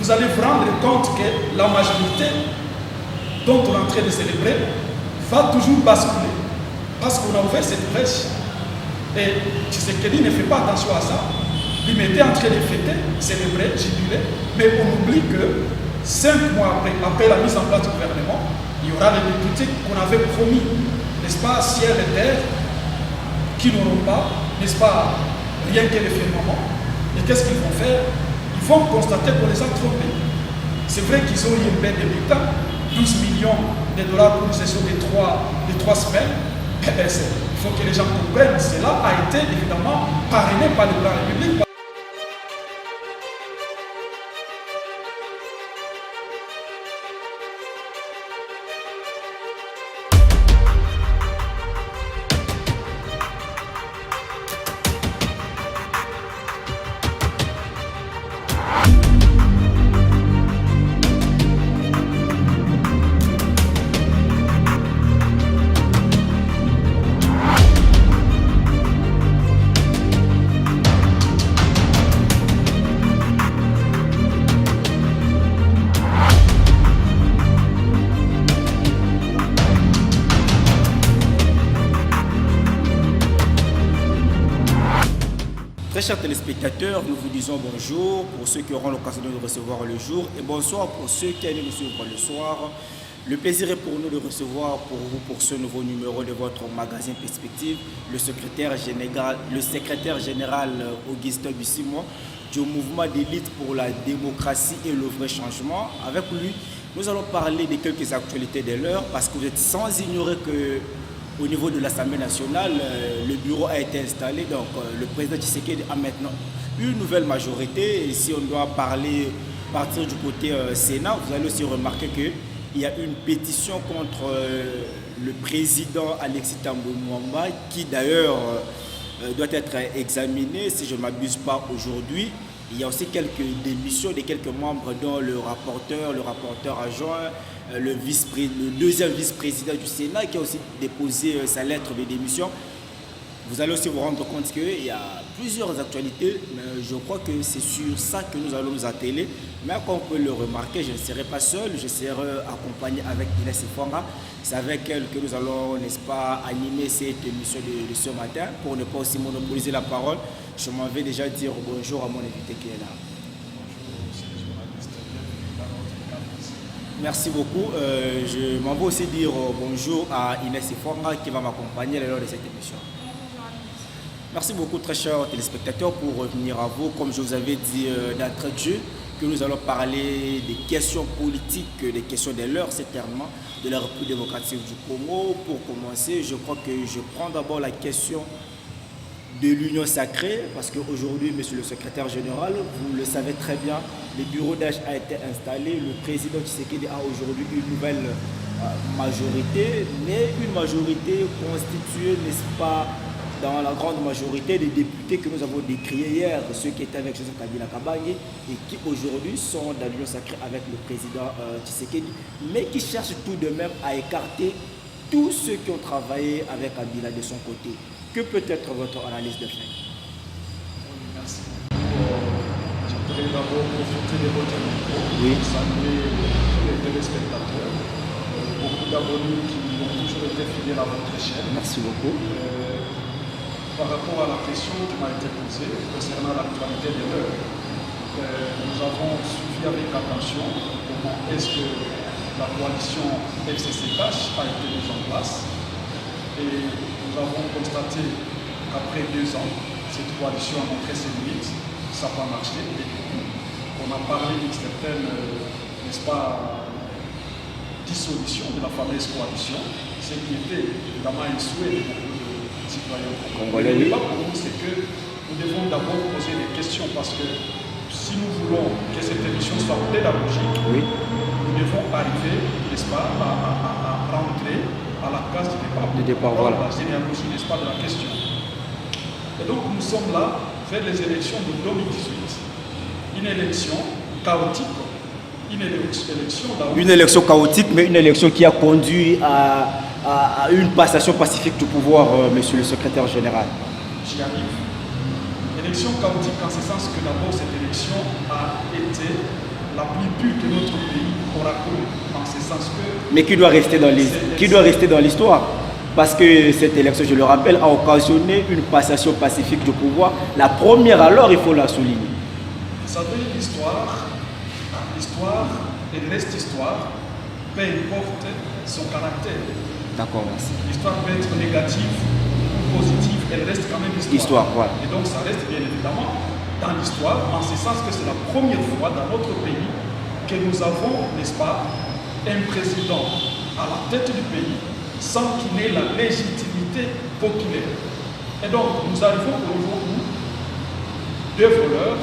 vous allez vous rendre compte que la majorité dont on est en train de célébrer va toujours basculer. Parce qu'on a ouvert cette brèche. Et Tshisekedi ne fait pas attention à ça. Lui mettait en train de fêter, célébrer, jubiler. Mais on oublie que 5 mois après la mise en place du gouvernement, il y aura les députés qu'on avait promis, n'est-ce pas, ciel et terre, qui n'auront pas, n'est-ce pas, rien que le firmament. Et qu'est-ce qu'ils vont faire? Ils vont constater qu'on les a trompés. C'est vrai qu'ils ont eu une baisse de bulletins, 12 millions de dollars pour une session de 3 semaines. Eh bien, il faut que les gens comprennent. Cela a été évidemment parrainé par le plan république. Très chers téléspectateurs, nous vous disons bonjour pour ceux qui auront l'occasion de nous recevoir le jour et bonsoir pour ceux qui allaient nous suivre le soir. Le plaisir est pour nous de recevoir pour vous pour ce nouveau numéro de votre magazine Perspective, le secrétaire général Augustin Bissimo du mouvement d'élite pour la démocratie et le vrai changement. Avec lui, nous allons parler de quelques actualités de l'heure parce que vous êtes sans ignorer que au niveau de l'Assemblée nationale, le bureau a été installé, donc le président Tshisekedi a maintenant une nouvelle majorité. Et si on doit partir du côté Sénat, vous allez aussi remarquer qu'il y a une pétition contre le président Alexis Thambwe Mwamba, qui d'ailleurs doit être examinée, si je ne m'abuse pas, aujourd'hui. Il y a aussi quelques démissions de quelques membres, dont le rapporteur adjoint, le deuxième vice-président du Sénat qui a aussi déposé sa lettre de démission. Vous allez aussi vous rendre compte qu'il y a plusieurs actualités, mais je crois que c'est sur ça que nous allons nous atteler. Mais comme on peut le remarquer, je ne serai pas seul, je serai accompagné avec Inès Ifonga. C'est avec elle que nous allons, n'est-ce pas, animer cette émission de ce matin. Pour ne pas aussi monopoliser la parole, je m'en vais déjà dire bonjour à mon invité qui est là. Merci beaucoup. Je m'en vais aussi dire bonjour à Inès Ifonga qui va m'accompagner lors de cette émission. Merci beaucoup, très chers téléspectateurs, pour revenir à vous. Comme je vous avais dit d'entrée de jeu, que nous allons parler des questions politiques, des questions de l'heure, certainement, de la République démocratique du Congo. Pour commencer, je crois que je prends d'abord la question de l'Union sacrée, parce qu'aujourd'hui, monsieur le secrétaire général, vous le savez très bien, le bureau d'âge a été installé, le président Tshisekedi a aujourd'hui une nouvelle majorité, mais une majorité constituée, n'est-ce pas, dans la grande majorité des députés que nous avons décriés hier, ceux qui étaient avec Joseph Kabila Kabange et qui aujourd'hui sont dans l'Union sacrée avec le président Tshisekedi, mais qui cherchent tout de même à écarter tous ceux qui ont travaillé avec Kabila de son côté. Que peut être votre analyse de fait? Merci. Je voudrais d'abord profiter de votre micro pour saluer tous les téléspectateurs, beaucoup d'abonnés qui ont toujours été fidèles à votre chaîne. Merci beaucoup. Par rapport à la question qui m'a été posée concernant l'actualité de l'heure, nous avons suivi avec attention comment est-ce que la coalition FCCH a été mise en place. Et nous avons constaté qu'après 2 ans, cette coalition a montré ses limites, ça n'a pas marché. On a parlé d'une certaine, n'est-ce pas, dissolution de la fameuse coalition, ce qui était évidemment un souhait de beaucoup de citoyens congolais. Le débat pour nous, c'est que nous devons d'abord poser des questions parce que si nous voulons que cette émission soit pédagogique, nous devons arriver, n'est-ce pas, à rentrer à la case du départ, voilà. La généalogie, n'est-ce pas, de la question. Et donc nous sommes là vers les élections de 2018. Une élection chaotique, une élection chaotique, mais une élection qui a conduit à une passation pacifique du pouvoir, monsieur le secrétaire général. J'y arrive. Élection chaotique en ce sens que d'abord cette élection a été la plus pure que notre pays aura connue, en ce sens que... Mais qui doit rester dans l'histoire. Parce que cette élection, je le rappelle, a occasionné une passation pacifique du pouvoir. La première alors, il faut la souligner. Vous savez, l'histoire, elle reste histoire, peu importe son caractère. D'accord, merci. L'histoire peut être négative ou positive, elle reste quand même histoire. Histoire, voilà. Et donc ça reste bien évidemment dans l'histoire, en ce sens que c'est la première fois dans notre pays que nous avons, n'est-ce pas, un président à la tête du pays sans qu'il ait la légitimité populaire. Et donc nous arrivons au niveau où deux voleurs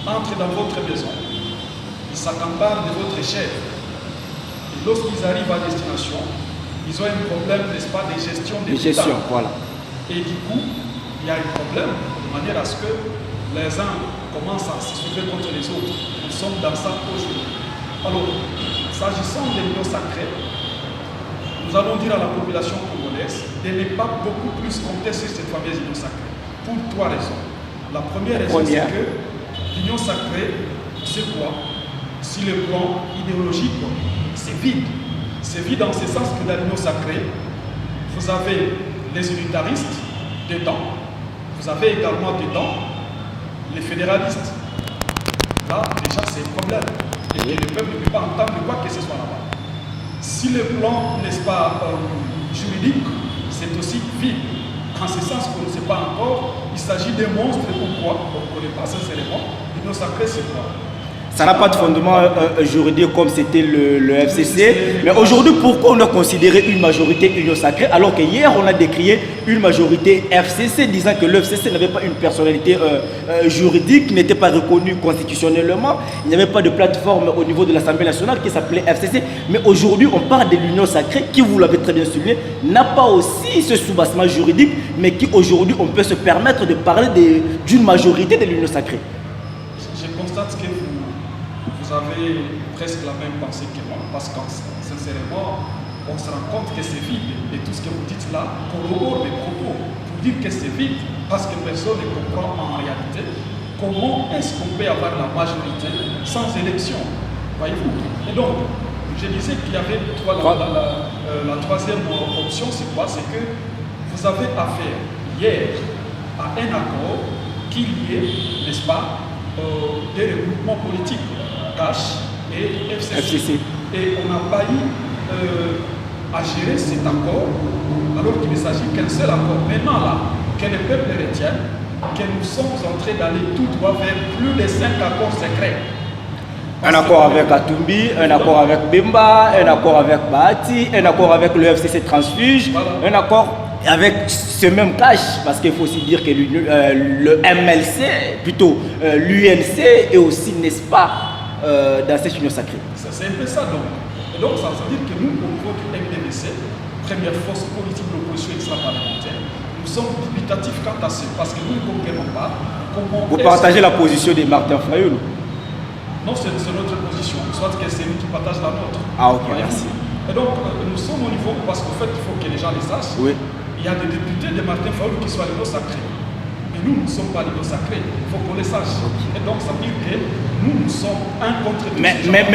entrent dans votre maison, ils s'accaparent de votre chef. Et lorsqu'ils arrivent à destination, ils ont un problème, n'est-ce pas, de gestion des gestion, voilà. Et du coup, il y a un problème de manière à ce que les uns commencent à se soulever contre les autres. Nous sommes dans ça aujourd'hui. Alors, s'agissant des lions sacrés, nous allons dire à la population congolaise de ne pas beaucoup plus compter sur cette fameuse union sacrée. Pour trois raisons. La première raison, c'est que l'union sacrée, c'est quoi? Si le plan idéologique, c'est vide. C'est vide dans ce sens que dans l'union sacrée, vous avez les unitaristes dedans, vous avez également dedans les fédéralistes. Là, déjà, c'est un problème. Et le peuple ne peut pas entendre quoi que ce soit là-bas. Si le plan, n'est-ce pas, juridique, c'est aussi vide. En ce sens qu'on ne sait pas encore, il s'agit d'un monstre. Pourquoi? On ne connaît pas sincèrement. L'union sacrée, c'est quoi? Ça n'a pas de fondement juridique comme c'était le FCC. Mais aujourd'hui, pourquoi on a considéré une majorité union sacrée alors qu'hier, on a décrié une majorité FCC, disant que le FCC n'avait pas une personnalité juridique, n'était pas reconnu constitutionnellement. Il n'y avait pas de plateforme au niveau de l'Assemblée nationale qui s'appelait FCC. Mais aujourd'hui, on parle de l'union sacrée qui, vous l'avez très bien souligné, n'a pas aussi ce soubassement juridique, mais qui aujourd'hui, on peut se permettre de parler d'une majorité de l'union sacrée. Je constate que vous avez presque la même pensée que moi, parce que sincèrement, on se rend compte que c'est vide. Et tout ce que vous dites là corrobore les propos pour dire que c'est vide, parce que personne ne comprend en réalité comment est-ce qu'on peut avoir la majorité sans élection. Voyez-vous? Et donc, je disais qu'il y avait la troisième option, c'est quoi? C'est que vous avez affaire hier à un accord qu'il y ait, n'est-ce pas, des regroupements politiques. CACH et FCC. Et on n'a pas eu à gérer cet accord alors qu'il ne s'agit qu'un seul accord. Maintenant là, que le peuple retienne que nous sommes en train d'aller tout droit vers plus de 5 accords secrets. Un accord avec Atumbi, un accord avec Bemba, un accord avec Bahati, un accord avec le FCC Transfuge, voilà. Un accord avec ce même cash, parce qu'il faut aussi dire que le MLC, plutôt l'UNC est aussi, n'est-ce pas, dans cette union sacrée. C'est un peu ça donc. Et donc ça veut dire que nous, au niveau du MDVC, première force politique de l'opposition extra-parlementaire, nous sommes dubitatifs quant à ça, parce que nous ne comprenons pas comment... Vous partagez la position de Martin Fayoulou? Non, c'est notre position, soit que c'est nous qui partageons la nôtre. Ah ok, merci. Et donc nous sommes au niveau, parce qu'en fait il faut que les gens les sachent, oui. Il y a des députés de Martin Fayoulou qui sont à l'union sacrée. Mais nous ne sommes pas l'union sacrée, il faut qu'on les sache. Et donc ça veut dire que nous sommes un contre tous. Mais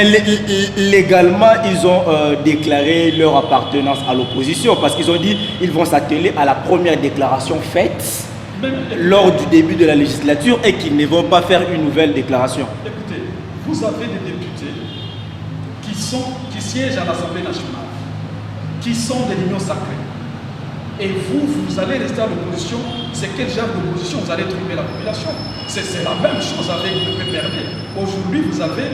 légalement, ils ont déclaré leur appartenance à l'opposition parce qu'ils ont dit qu'ils vont s'atteler à la première déclaration faite lors du début de la législature et qu'ils ne vont pas faire une nouvelle déclaration. Écoutez, vous avez des députés qui siègent à l'Assemblée nationale, qui sont de l'union sacrée. Et vous allez rester à l'opposition. C'est quel genre d'opposition vous allez trouver la population? C'est la même chose avec le PPRD. Aujourd'hui, vous avez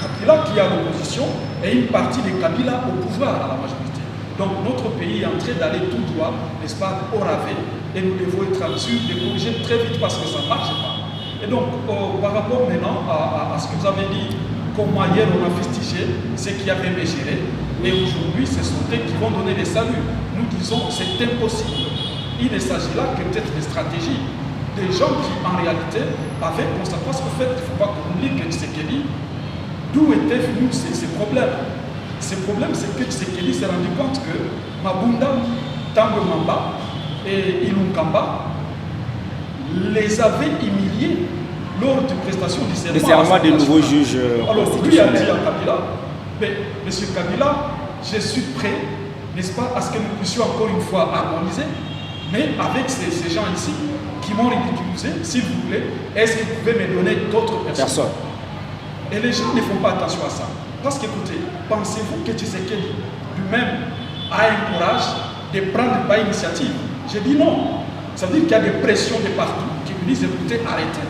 Kabila qui est à l'opposition et une partie de Kabila au pouvoir, à la majorité. Donc notre pays est en train d'aller tout droit, n'est-ce pas, au rabais. Et nous devons être sûrs de corriger très vite parce que ça ne marche pas. Et donc, par rapport maintenant à ce que vous avez dit, comment hier on a fustigé ce qui avait été géré, et aujourd'hui, ce sont eux qui vont donner des saluts. Nous disons c'est impossible. Il ne s'agit là que peut-être des stratégies. Des gens qui, en réalité, avaient constaté, parce qu'en fait, il ne faut pas qu'on oublie que Tshisekedi, d'où étaient venus ces problèmes. Ces problèmes, c'est que Tshisekedi s'est rendu compte que Mabunda, Tango Mamba et Ilunkamba les avaient humiliés lors de prestation du serment. Le serment des nouveaux juges alors, lui a dit constitutionnels. à Kabila, mais M. Kabila, je suis prêt, n'est-ce pas, à ce que nous puissions encore une fois harmoniser, mais avec ces gens ici qui m'ont ridiculisé, s'il vous plaît, est-ce que vous pouvez me donner d'autres personnes? Personne. Et les gens ne font pas attention à ça. Parce qu'écoutez, pensez-vous que Tshisekedi lui-même a un courage de prendre pas initiative? J'ai dit non. Ça veut dire qu'il y a des pressions de partout qui lui disent écoutez, arrêtez.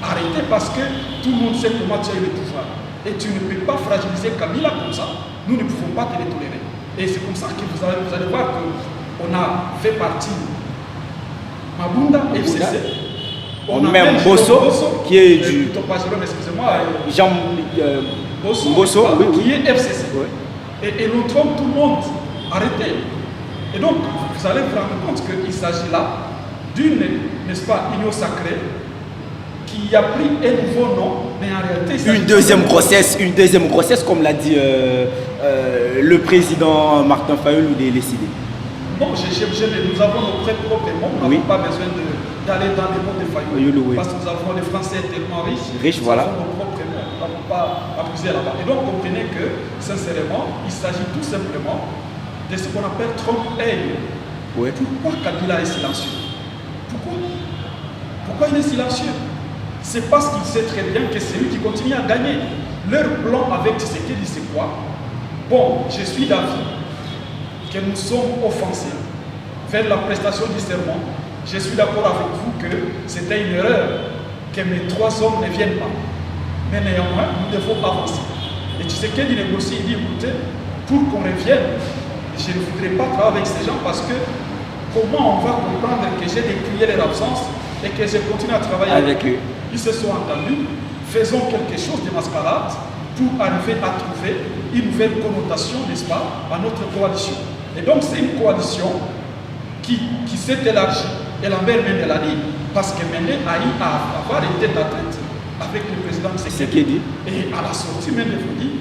Arrêtez parce que tout le monde sait comment tu as eu le pouvoir. Et tu ne peux pas fragiliser Kabila comme ça. Nous ne pouvons pas te les tolérer. Et c'est comme ça que vous allez voir qu'on a fait partie Mabunda, FCC. On a même Bosso, qui est du... Excusez-moi. Jean Bosso, oui, qui est FCC. Oui. Et nous trompons tout le monde. Arrêtez. Et donc, vous allez vous rendre compte qu'il s'agit là d'une, n'est-ce pas, union sacrée qui a pris un nouveau nom, mais en réalité... Une deuxième grossesse, comme l'a dit le président Martin Fayulu de l'ECD. Non, nous avons nos propres mots, nous n'avons pas besoin d'aller dans les mots de Fayulu, parce que nous avons les Français tellement riches, voilà. Nous avons nos propres mots, nous n'avons pas à puiser là-bas. Et donc, comprenez que, sincèrement, il s'agit tout simplement de ce qu'on appelle trompe-œil. Oui. Pourquoi Kabila est silencieux? Pourquoi il est silencieux? C'est parce qu'il sait très bien que c'est lui qui continue à gagner. Leur plan avec Tshisekedi, c'est quoi? Bon, je suis d'avis que nous sommes offensés vers la prestation du serment. Je suis d'accord avec vous que c'était une erreur que mes 3 hommes ne viennent pas. Mais néanmoins, nous devons avancer. Et Tshisekedi négocie, il dit, écoutez, pour qu'on revienne, je ne voudrais pas travailler avec ces gens parce que comment on va comprendre que j'ai décrié leur absence et que je continue à travailler avec eux? Ils se sont entendus, faisons quelque chose de mascarade pour arriver à trouver une nouvelle connotation, n'est-ce pas, à notre coalition. Et donc c'est une coalition qui s'est élargie. Et Lambert Mende l'a dit, parce que Mende a eu à avoir une tête à tête avec le président Tshisekedi. Et à la sortie, Mende vous dit,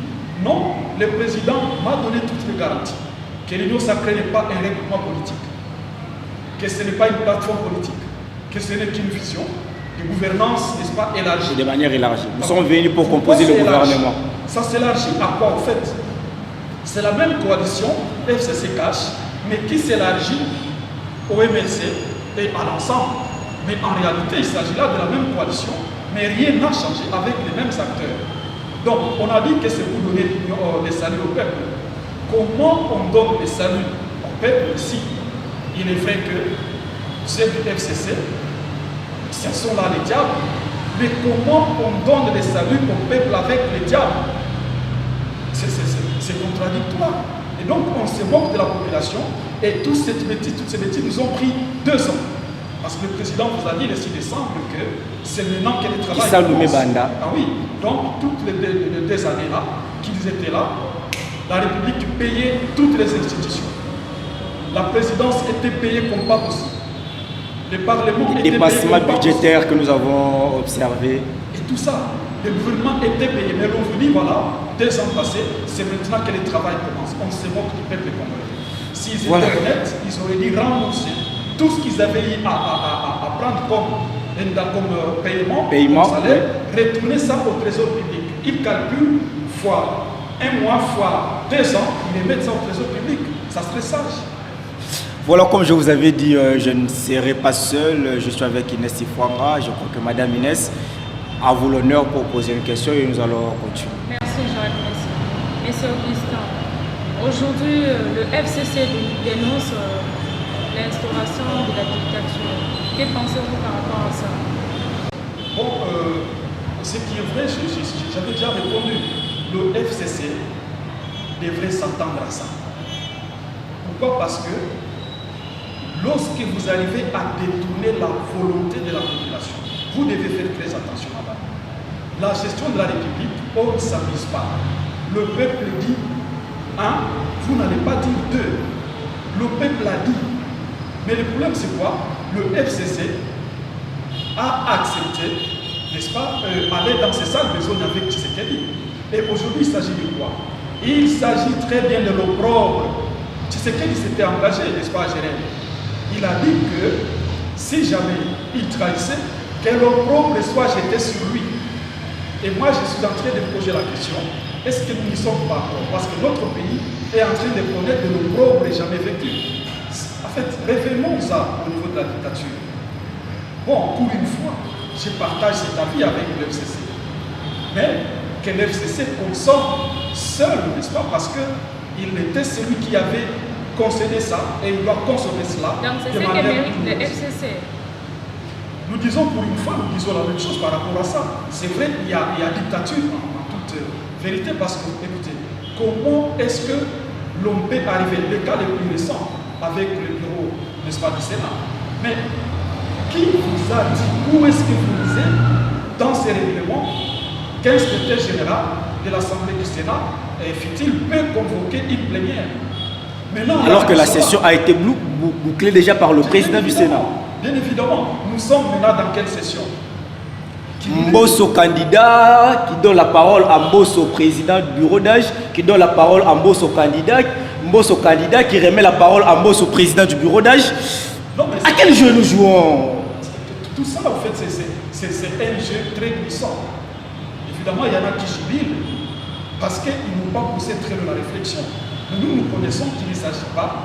non, le président m'a donné toutes les garanties que l'Union sacrée n'est pas un regroupement politique, que ce n'est pas une plateforme politique, que ce n'est qu'une vision de gouvernance, n'est-ce pas, élargie. De manière élargie. Nous sommes venus pour composer le gouvernement. Ça s'élargit à quoi, en fait? C'est la même coalition, FCC Cash, mais qui s'élargit au MLC et à l'ensemble. Mais en réalité, il s'agit là de la même coalition, mais rien n'a changé avec les mêmes acteurs. Donc, on a dit que c'est pour donner les saluts au peuple. Comment on donne les saluts au peuple si il est vrai que ceux du FCC, ce sont là les diables, mais comment on donne les saluts au peuple avec les diables? C'est contradictoire. Et donc, on se moque de la population et toutes ces bêtises nous ont pris 2 ans. Parce que le président vous a dit le 6 décembre que c'est maintenant que le travail commence. Ah oui, donc toutes les 2 années-là, qu'ils étaient là, la République payait toutes les institutions. La présidence était payée comme pas possible. Le Parlement était payé. Les dépassements budgétaires que nous avons observés. Et tout ça, le gouvernement était payé. Mais l'on vous dit, voilà, 2 ans passés, c'est maintenant que le travail commence. On se moque du peuple congolais. S'ils étaient honnêtes, ils auraient dit rembourser tout ce qu'ils avaient eu à prendre comme paiement, comme salaire, retourner ça au trésor public. Ils calculent fois 1 mois, fois 2 ans, ils mettent ça au trésor public. Ça serait sage. Voilà, comme je vous avais dit, je ne serai pas seul. Je suis avec Inès Ifouanga. Je crois que Madame Inès a vous l'honneur pour poser une question et nous allons continuer. Merci, Jacques. Monsieur Augustin, aujourd'hui, le FCC dénonce l'instauration de la dictature. Que pensez-vous par rapport à ça? Bon, ce qui est vrai, j'avais déjà répondu. Le FCC devrait s'attendre à ça. Pourquoi? Parce que lorsque vous arrivez à détourner la volonté de la population, vous devez faire très attention là-bas. La gestion de la République, on ne s'amuse pas. Le peuple dit 1, vous n'allez pas dire 2. Le peuple a dit. Mais le problème, c'est quoi? Le FCC a accepté, n'est-ce pas, aller dans ces salles besoin avec Tshisekedi. Et aujourd'hui, il s'agit de quoi? Il s'agit très bien de l'opprobre. Tshisekedi s'était engagé, n'est-ce pas, à Genève. Il a dit que si jamais il trahissait, que l'opprobre soit jeté sur lui. Et moi, je suis en train de me poser la question, est-ce que nous n'y sommes pas encore? Parce que notre pays est en train de connaître de l'opprobre jamais vécu. En fait, révélons ça au niveau de la dictature. Bon, pour une fois, je partage cet avis avec le FCC. Mais que le FCC consomme seul, n'est-ce pas? Parce qu'il était celui qui avait concédé ça et il doit consommer cela. Donc c'est ce que mérite le FCC. Nous disons pour une fois, nous disons la même chose par rapport à ça. C'est vrai, il y a dictature en toute vérité parce que, écoutez, comment est-ce que l'on peut arriver, le cas le plus récent avec le bureau, n'est-ce pas, du Sénat. Mais qui vous a dit, où est-ce que vous lisez dans ces règlements qu'un secrétaire général de l'Assemblée du Sénat, fit-il, peut convoquer une plénière? Maintenant, alors que la session a été bouclée déjà par le président du Sénat. Bien évidemment, nous sommes maintenant dans quelle session? Mbosso candidat qui donne la parole à Mbosso président du bureau d'âge, qui donne la parole à Mbosso candidat qui remet la parole à Mbosso président du bureau d'âge. À quel jeu nous jouons? Tout ça, en fait, c'est un jeu très glissant. Évidemment, il y en a qui jubilent parce qu'ils n'ont pas poussé très loin la réflexion. Nous connaissons qu'il ne s'agit pas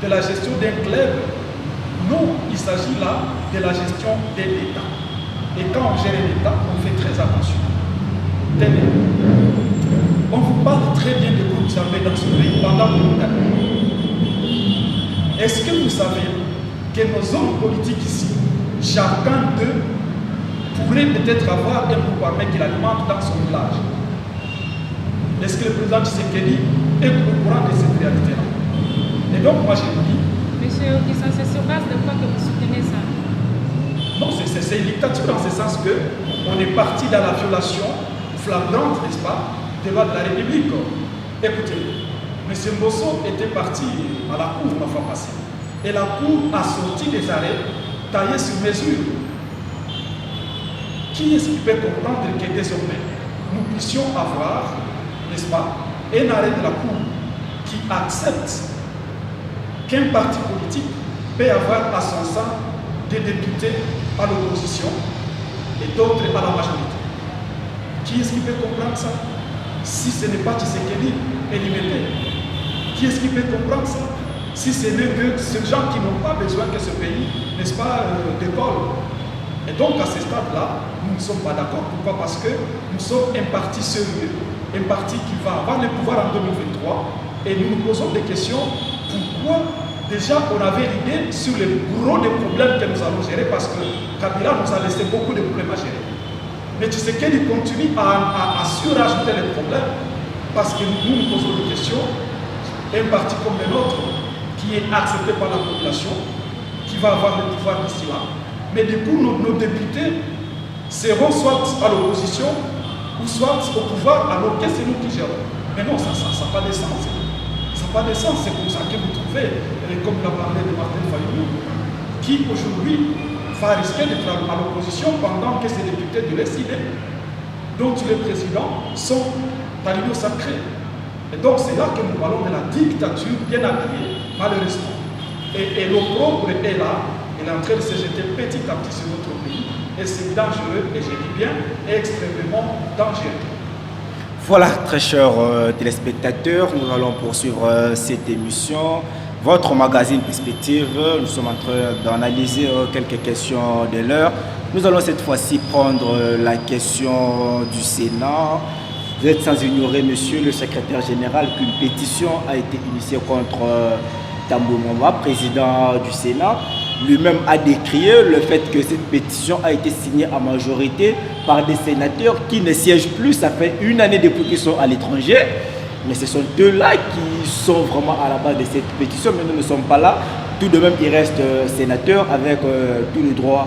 de la gestion d'un club. Non, il s'agit là de la gestion de l'État. Et quand on gère l'État, on fait très attention. Tenez, on vous parle très bien de groupes armés dans ce pays pendant beaucoup d'années. Est-ce que vous savez que nos hommes politiques ici, chacun d'eux pourrait peut-être avoir un groupe armé qui l'alimente dans son village? Est-ce que le président Tshisekedi est au courant de cette réalité-là? Et donc, moi, je vous dis, Monsieur Okissan, c'est sur base de quoi que vous soutenez ça? non, c'est une dictature dans ce sens qu'on est parti dans la violation flagrante, n'est-ce pas, des lois de la République. Écoutez, M. Mbosso était parti à la cour la fois passée. Et la cour a sorti des arrêts taillés sur mesure. Qui est-ce qui peut comprendre que désormais, nous puissions avoir, n'est-ce pas, un arrêt de la cour qui accepte qu'un parti politique peut avoir à son sein des députés à l'opposition et d'autres à la majorité? Qui est-ce qui peut comprendre ça? Si ce n'est pas Tshisekedi et Limité, qui est-ce qui peut comprendre ça? Si ce n'est que ces gens qui n'ont pas besoin que ce pays, n'est-ce pas, décolle. Et donc à ce stade-là, nous ne sommes pas d'accord. Pourquoi? Parce que nous sommes un parti sérieux, un parti qui va avoir le pouvoir en 2023 et nous nous posons des questions. Pourquoi? Déjà, on avait l'idée sur le gros des problèmes que nous allons gérer parce que Kabila nous a laissé beaucoup de problèmes à gérer. Mais tu sais qu'il continue à surajouter les problèmes parce que nous nous posons des questions. Un parti comme le nôtre, qui est accepté par la population, qui va avoir le pouvoir d'ici là. Mais du coup, nos députés seront soit à l'opposition ou soit au pouvoir, alors que c'est nous qui gérons. Mais non, ça n'a pas de sens. Ça n'a pas de sens. C'est comme ça que vous trouvez, comme l'a parlé de Martin Fayou, qui aujourd'hui va risquer d'être à l'opposition pendant que ces députés de l'SID, dont les présidents sont talibans sacrés. Et donc c'est là que nous parlons de la dictature bien habillée, malheureusement. Et l'opprobre est là, il est en train de se jeter petit à petit sur notre pays. Et c'est dangereux, et je dis bien, extrêmement dangereux. Voilà, très chers téléspectateurs, nous allons poursuivre cette émission. Votre magazine Perspective, nous sommes en train d'analyser quelques questions de l'heure. Nous allons cette fois-ci prendre la question du Sénat. Vous êtes sans ignorer, monsieur le secrétaire général, qu'une pétition a été initiée contre Tambo Mwamba, président du Sénat. Lui-même a décrié le fait que cette pétition a été signée à majorité par des sénateurs qui ne siègent plus. Ça fait une année depuis qu'ils sont à l'étranger. Mais ce sont eux-là qui sont vraiment à la base de cette pétition. Mais nous ne sommes pas là. Tout de même, ils restent sénateurs avec tous les droits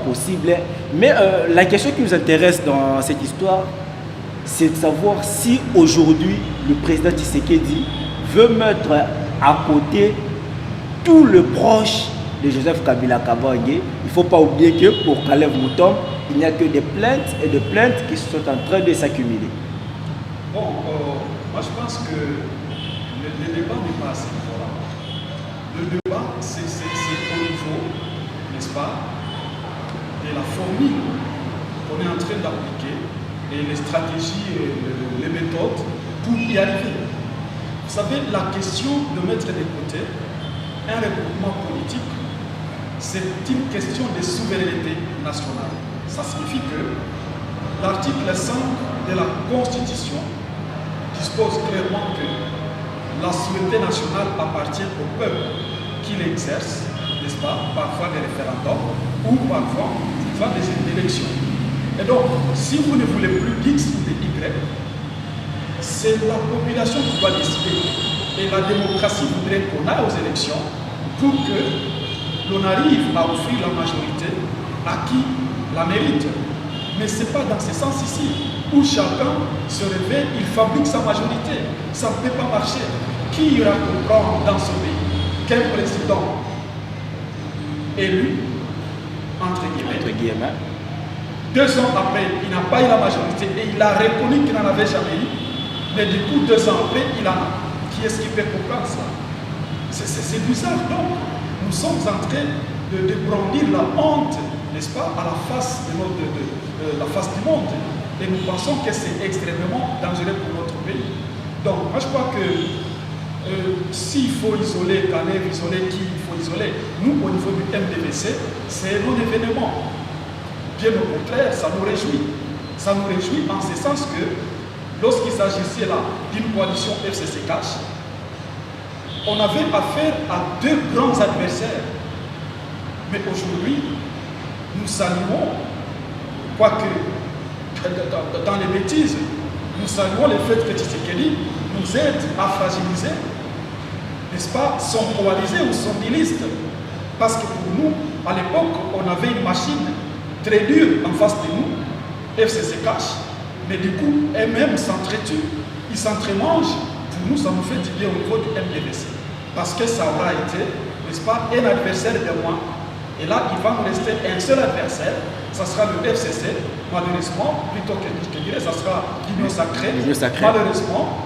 possibles. Mais la question qui nous intéresse dans cette histoire, c'est de savoir si aujourd'hui le président Tshisekedi veut mettre à côté tout le proche de Joseph Kabila Kabange. Il ne faut pas oublier que pour Kalev Moutom, il n'y a que des plaintes et des plaintes qui sont en train de s'accumuler. Bon, moi je pense que le débat n'est pas assez important. Le débat, c'est au niveau, n'est-ce pas, de la formule qu'on est en train d'appliquer et les stratégies et les méthodes pour y arriver. Vous savez, la question de mettre de côté un regroupement politique, c'est une question de souveraineté nationale. Ça signifie que l'article 5 de la Constitution dispose clairement que la souveraineté nationale appartient au peuple qui l'exerce, n'est-ce pas, parfois des référendums ou parfois des élections. Et donc, si vous ne voulez plus X ou de Y, c'est la population qui doit décider. Et la démocratie voudrait qu'on aille aux élections pour que l'on arrive à offrir la majorité à qui la mérite. Mais ce n'est pas dans ce sens ici, où chacun se réveille, il fabrique sa majorité. Ça ne peut pas marcher. Qui ira comprendre dans ce pays qu'un président élu, entre guillemets, 2 ans après, il n'a pas eu la majorité et il a reconnu qu'il n'en avait jamais eu. Mais du coup, 2 ans après, il en a. Qui est-ce qui peut comprendre ça? C'est bizarre. Donc, nous sommes en train de brandir la honte, n'est-ce pas, à la face, la face du monde. Et nous pensons que c'est extrêmement dangereux pour notre pays. Donc, moi je crois que s'il faut isoler Calais, isoler qui il faut isoler, nous au niveau du MDVC, c'est un non-événement. Bien au contraire, ça nous réjouit. Ça nous réjouit en ce sens que lorsqu'il s'agissait là d'une coalition FCC Cash, on avait affaire à 2 grands adversaires. Mais aujourd'hui, nous saluons, quoique dans les bêtises, nous saluons le fait que Tshisekedi nous aide à fragiliser, n'est-ce pas, son coalisé ou son liste. Parce que pour nous, à l'époque, on avait une machine très dure en face de nous, FCC Cash, mais du coup, elles-mêmes s'entretuent, ils s'entremangent. Pour nous, ça nous fait du bien au niveau du MDVC. Parce que ça aura été, n'est-ce pas, un adversaire de moins. Et là, il va nous rester un seul adversaire, ça sera le FCC, malheureusement, plutôt que je dirais, ça sera l'Union Sacrée. Malheureusement,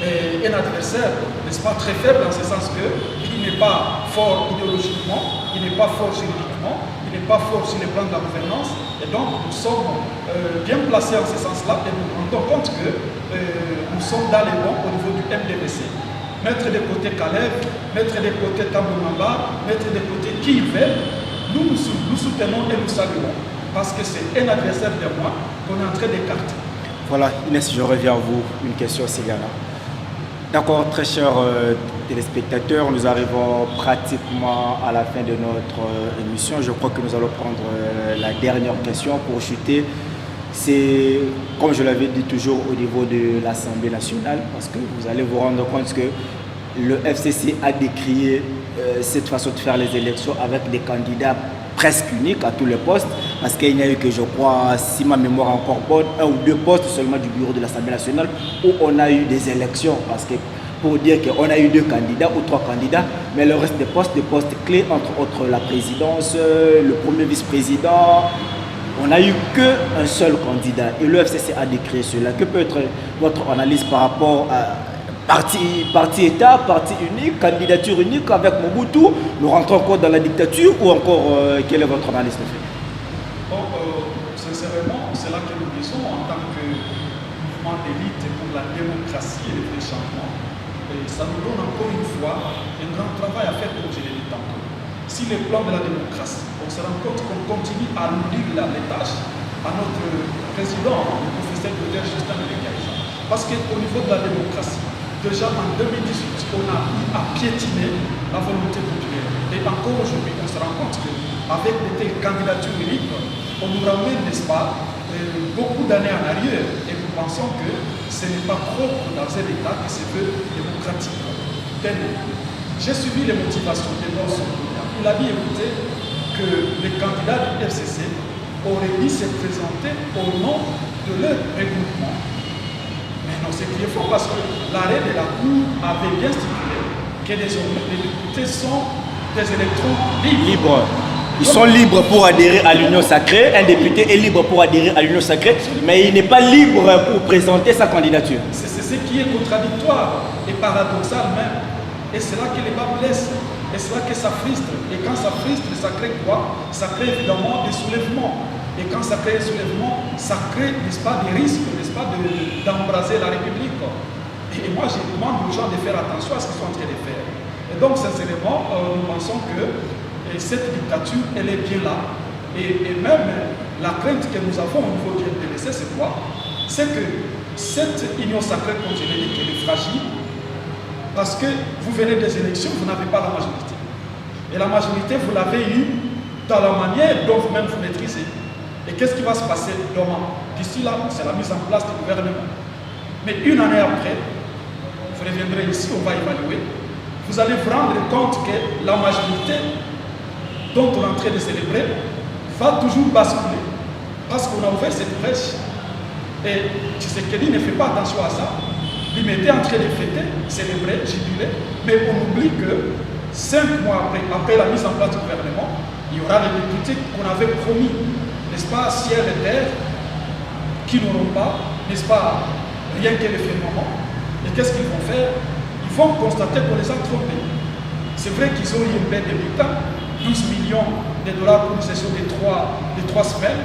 un adversaire, n'est-ce pas, très faible dans ce sens qu'il n'est pas fort idéologiquement, il n'est pas fort juridiquement, il n'est pas fort sur le plan de la gouvernance. Et donc, nous sommes bien placés en ce sens-là et nous nous rendons compte que nous sommes dans les bons au niveau du MDVC. Mettre de côté Calais, mettre de côté Tambomamba, mettre de côté qui il veut, nous soutenons et nous saluons. Parce que c'est un adversaire de moi qu'on est en train d'écarter. Voilà, Inès, je reviens à vous. Une question, Sigana. D'accord, très chers téléspectateurs, nous arrivons pratiquement à la fin de notre émission. Je crois que nous allons prendre la dernière question pour chuter. C'est, comme je l'avais dit toujours, au niveau de l'Assemblée nationale, parce que vous allez vous rendre compte que le FCC a décrié cette façon de faire les élections avec des candidats presque uniques à tous les postes, parce qu'il n'y a eu que, je crois, si ma mémoire est encore bonne, 1 ou 2 postes seulement du bureau de l'Assemblée nationale où on a eu des élections, parce que pour dire qu'on a eu 2 candidats ou 3 candidats, mais le reste des postes clés, entre autres la présidence, le premier vice-président, on n'a eu qu'un seul candidat et le FCC a décrit cela. Que peut être votre analyse par rapport à parti-État, parti unique, candidature unique avec Mobutu? Nous rentrons encore dans la dictature ou encore quelle est votre analyse de fait? Sincèrement, c'est là que nous disons en tant que mouvement d'élite pour la démocratie et le changement. Et ça nous donne encore une fois un grand travail à faire, comme je l'ai dit tantôt. Si le plan de la démocratie, on se rend compte qu'on continue à nous dire les tâches à notre président, le professeur Dr Justin Mélenchon. Parce qu'au niveau de la démocratie, déjà en 2018, on a eu à piétiner la volonté populaire. Et encore aujourd'hui, on se rend compte qu'avec des candidatures libres, on nous ramène, n'est-ce pas, beaucoup d'années en arrière. Et nous pensons que ce n'est pas propre dans un État qui se veut démocratique. J'ai suivi les motivations de Bolsonaro. Il a dit, écoutez, que les candidats du FCC auraient dû se présenter au nom de leur regroupement. Mais non, c'est qui est faux parce que l'arrêt de la Cour avait bien stipulé que désormais les députés sont des électrons libres. Ils sont libres pour adhérer à l'Union Sacrée. Un député est libre pour adhérer à l'Union Sacrée, mais il n'est pas libre pour présenter sa candidature. C'est ce qui est contradictoire et paradoxal même. Et c'est là que les bas blessent. Et c'est là que ça frustre. Et quand ça frustre, ça crée quoi? Ça crée évidemment des soulèvements. Et quand ça crée des soulèvements, ça crée, n'est-ce pas, des risques, n'est-ce pas, d'embraser la République. Et moi, je demande aux gens de faire attention à ce qu'ils sont en train de faire. Et donc, sincèrement, nous pensons que cette dictature, elle est bien là. Et même la crainte que nous avons au niveau du MPDC, c'est quoi? C'est que cette union sacrée, comme je l'ai dit, elle est fragile. Parce que vous venez des élections, vous n'avez pas la majorité. Et la majorité, vous l'avez eue dans la manière dont vous-même vous maîtrisez. Et qu'est-ce qui va se passer demain? D'ici là, c'est la mise en place du gouvernement. Mais une année après, vous reviendrez ici, on va évaluer. Vous allez vous rendre compte que la majorité dont on est en train de célébrer va toujours basculer. Parce qu'on a ouvert cette brèche. Et Tshisekedi ne fait pas attention à ça. Il était en train de fêter, célébrer, jubiler. Mais on oublie que 5 mois après la mise en place du gouvernement, il y aura des députés qu'on avait promis, n'est-ce pas, ciel et terre, qui n'auront pas, n'est-ce pas, rien que le firmament. Et qu'est-ce qu'ils vont faire? Ils vont constater qu'on les a trompés. C'est vrai qu'ils ont eu une baisse de bulletins, 12 millions de dollars pour une session de 3 semaines.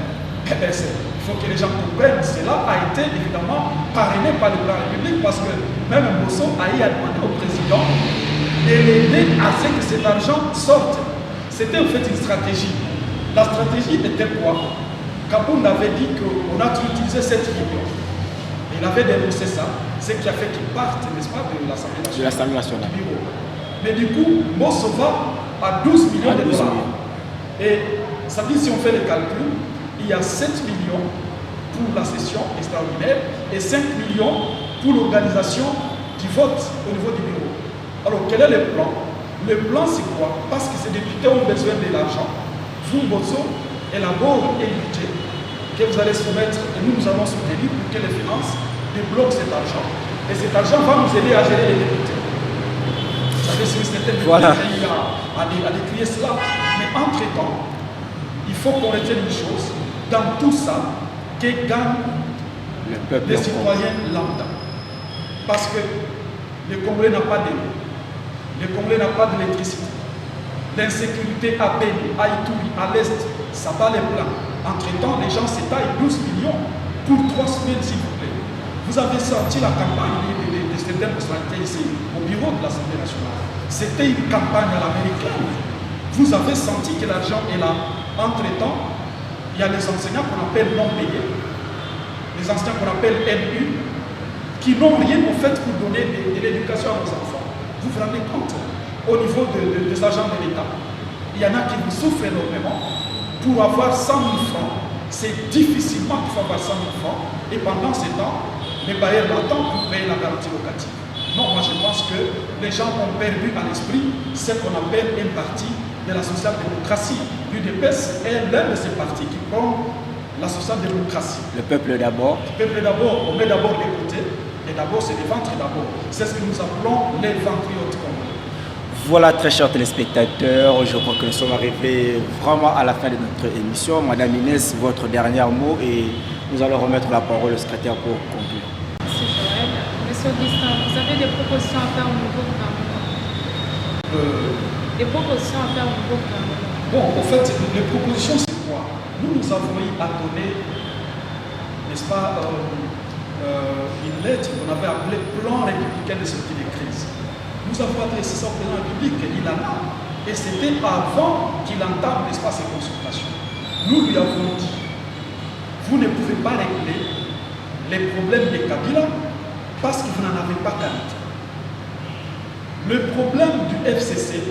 Eh bien, il faut que les gens comprennent. Cela a été évidemment parrainé par le plan République parce que même Bosso a demandé au président de l'aider à ce que cet argent sorte. C'était en fait une stratégie. La stratégie était quoi? Kaboun avait dit qu'on a utilisé 7 millions. Il avait dénoncé ça, ce qui a fait qu'il parte, n'est-ce pas, de l'Assemblée nationale. Mais du coup, Bosso va à 12 millions de dollars. Et ça dit, si on fait les calculs, il y a 7 millions pour la session extraordinaire et 5 millions pour l'organisation du vote au niveau du bureau. Alors, quel est le plan? Le plan, c'est quoi? Parce que ces députés ont besoin de l'argent. Vous, Bosso, élabore un budget que vous allez soumettre et nous allons soutenir pour que les finances débloquent cet argent. Et cet argent va nous aider à gérer les députés. Vous savez, si c'était le pays à décrier cela. Mais entre-temps, il faut qu'on retienne une chose. Dans tout ça, que gagnent les citoyens lambda. Parce que le Congolais n'a pas d'eau, le Congolais n'a pas d'électricité. L'insécurité à Beni, à Ituri, à l'Est, ça bat les plans. Entre-temps, les gens s'étaillent 12 millions pour 3 semaines, s'il vous plaît. Vous avez sorti la campagne de certaines personnalités ici, au bureau de l'Assemblée nationale. C'était une campagne à l'américaine. Vous avez senti que l'argent est là. Entre-temps, il y a les enseignants qu'on appelle non payés, les enseignants qu'on appelle NU, qui n'ont rien en fait pour donner de l'éducation à nos enfants. Vous vous rendez compte? Au niveau des agents de l'État, il y en a qui vous souffrent énormément. Pour avoir 100 000 francs, c'est difficilement qu'il faut avoir 100 000 francs. Et pendant ce temps, les bailleurs l'attendent pour payer la garantie locative. Non, moi je pense que les gens ont perdu à l'esprit ce qu'on appelle un parti de la social-démocratie. L'UDPS est l'un de ces partis qui prend la social-démocratie. Le peuple d'abord. Le peuple d'abord, on met d'abord les côtés, et d'abord c'est les ventres d'abord. C'est ce que nous appelons les ventriotes. Voilà, très chers téléspectateurs, je crois que nous sommes arrivés vraiment à la fin de notre émission. Madame Inès, votre dernier mot et nous allons remettre la parole au secrétaire pour conclure. Merci Joël. Monsieur Augustin, vous avez des propositions à faire au niveau gouvernement? Des propositions à faire au niveau gouvernement? Bon, en fait, les propositions, c'est quoi? Nous avons eu à donner, n'est-ce pas, une lettre qu'on avait appelée Plan républicain de sortie de crise. Nous avons adressé ça au président de la République, il en a. Et c'était avant qu'il entame, n'est-ce pas, ces consultations. Nous lui avons dit, vous ne pouvez pas régler les problèmes de Kabila parce que vous n'en avez pas qualité. Le problème du FCC,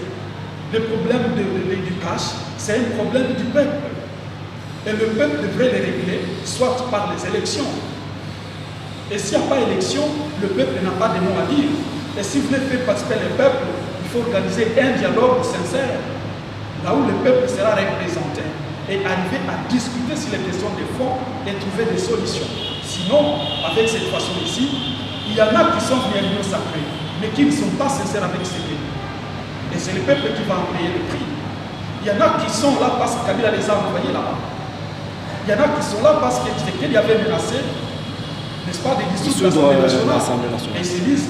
le problème du cash, c'est un problème du peuple. Et le peuple devrait les régler, soit par les élections. Et s'il n'y a pas d'élection, le peuple n'a pas de mots à dire. Et si vous voulez faire participer le peuple, il faut organiser un dialogue sincère, là où le peuple sera représenté et arriver à discuter sur les questions de fond et trouver des solutions. Sinon, avec cette façon ici, il y en a qui sont venus à l'union sacrée, mais qui ne sont pas sincères avec ce pays. Et c'est le peuple qui va en payer le prix. Il y en a qui sont là parce que Kabila les a envoyés là-bas. Il y en a qui sont là parce que Tshisekedi avait menacé, n'est-ce pas, des dissoudre l'Assemblée nationale. Et ils se disent,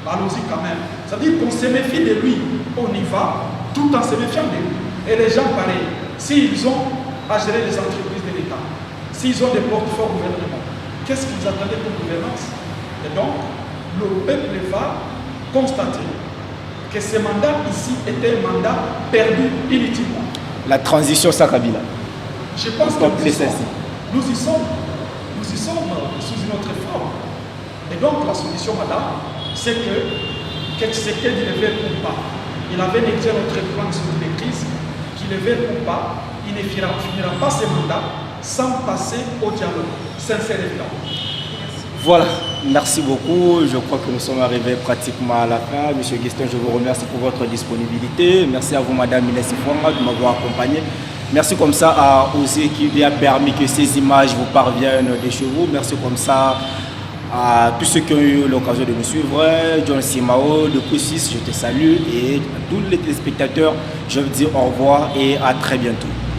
allons-y quand même. C'est-à-dire qu'on se méfie de lui, on y va, tout en se méfiant de lui. Et les gens pareils, s'ils ont à gérer les entreprises de l'État, s'ils ont des portefeuilles gouvernement, qu'est-ce qu'ils attendaient pour gouvernance? Et donc, le peuple va constater que ce mandat ici était un mandat perdu inutilement. La transition Sakabila. Je pense que nous y sommes sous une autre forme. Et donc la solution, madame, c'est que Tshisekedi ne veut pas. Il avait négligé notre plan sur les crises, qu'il ne veut pas, il ne finira pas ce mandat sans passer au dialogue. Sincèrement. Voilà, merci beaucoup. Je crois que nous sommes arrivés pratiquement à la fin. Monsieur Gueston, je vous remercie pour votre disponibilité. Merci à vous, Madame Inès Ifouanga, de m'avoir accompagné. Merci comme ça à Osé qui lui a permis que ces images vous parviennent de chez vous. Merci comme ça à tous ceux qui ont eu l'occasion de me suivre. John Simao de Poussis, je te salue. Et à tous les téléspectateurs, je vous dis au revoir et à très bientôt.